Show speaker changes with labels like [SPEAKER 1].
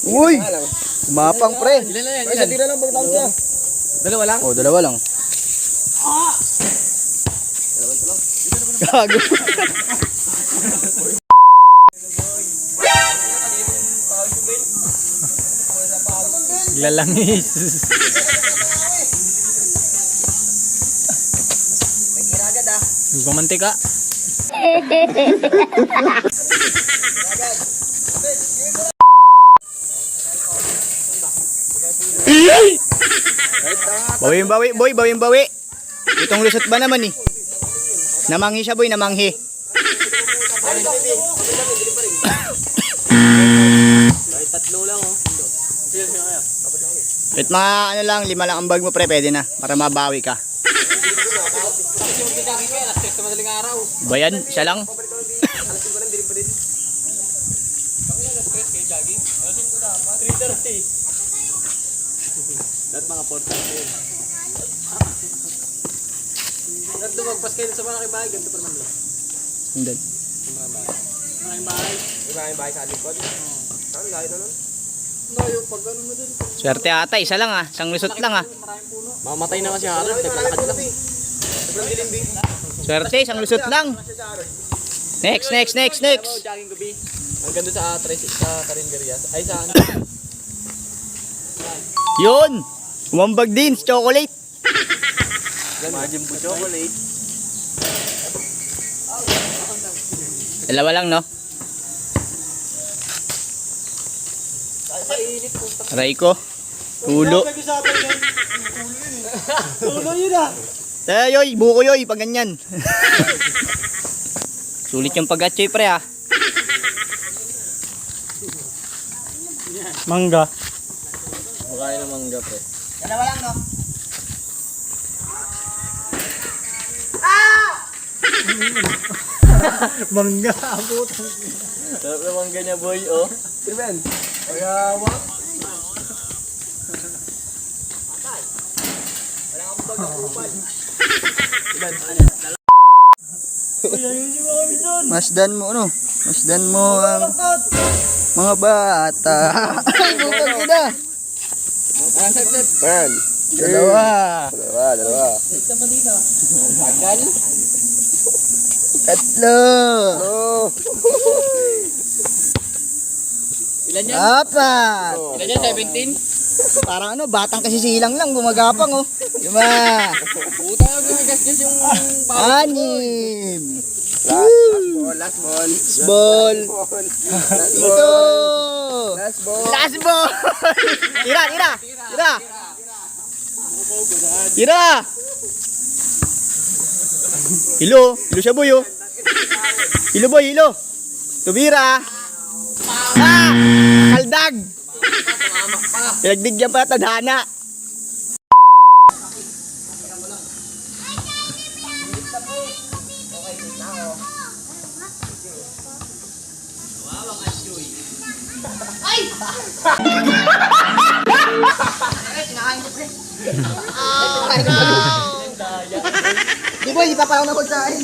[SPEAKER 1] Uy! Umapang pre.
[SPEAKER 2] Ilan na yan?
[SPEAKER 3] Ay, tira lang pag siya.
[SPEAKER 2] Dalawa lang?
[SPEAKER 1] Oh, dalawa lang. Gago.
[SPEAKER 2] Lalangis.
[SPEAKER 3] May kiragad ah.
[SPEAKER 2] Gumantika.
[SPEAKER 1] Bawi, boy, bawi. Itong lusot ba naman eh? Namanghi siya boy, namanghi.
[SPEAKER 3] Kahit tatlo lang oh.
[SPEAKER 1] Kahit mga ano lang, 5 lang ang bag mo pre, pwede na. Para mabawi ka. Ba yan? Siya lang?
[SPEAKER 3] Lahat mga podcast yun. Lahat lumagpas kayo sa malaking bahay, ganito pa naman lang.
[SPEAKER 1] Hindi.
[SPEAKER 3] Malaking bahay. Malaking bahay sa likod? Saan? Layo na nun? Layo, pag ano mo dun?
[SPEAKER 1] Swerte ata, isa lang ah. Isang lusot lang ah.
[SPEAKER 3] Mamatay na kasi Harold, naglalakad lang. Sobrang dilim din.
[SPEAKER 1] Swerte, isang lusot lang. Next.
[SPEAKER 3] Jogging gabi. Ang ganda sa Karinderia. Ay sa ano?
[SPEAKER 1] Yun! Umambag din, chocolate.
[SPEAKER 3] Imagine po chocolate.
[SPEAKER 1] Dalawa lang no? Aray ko. Tulo.
[SPEAKER 3] Tulo yun ah.
[SPEAKER 1] Yoy, buko yoy, pag ganyan. Sulit yung pag-atchoy pre ah.
[SPEAKER 2] Mangga.
[SPEAKER 3] Makain ng mangga pre.
[SPEAKER 1] Dalawa lang no?
[SPEAKER 2] Mangga. Abutang.
[SPEAKER 3] Sarap na mangga niya boy oh. Sirben. Kaya wak. Wala kang pag-upal. Ilan?
[SPEAKER 1] Masdan mo ano? Masdan mo ang mga bata. Ay, bukag ko na.
[SPEAKER 3] Man.
[SPEAKER 1] Dalawa.
[SPEAKER 3] Dalawa.
[SPEAKER 1] Tagal. Tatlo.
[SPEAKER 3] Oh.
[SPEAKER 2] Ilan yan?
[SPEAKER 1] Apat.
[SPEAKER 2] Ilan yan? 17?
[SPEAKER 1] Parang ano, batang kasi silang lang, gumagapang oh. 5.
[SPEAKER 2] Puta na gumagasgas yung
[SPEAKER 1] Anim.
[SPEAKER 3] Last ball.
[SPEAKER 1] Ball. Ito.
[SPEAKER 3] Last ball.
[SPEAKER 1] Last ball. Tira. Hilo siya boy oh. Hilo boy. Tubira. Kaldag. Pinagbigyan pa tadhana. Di boy, di pa pala ako nagod sa akin.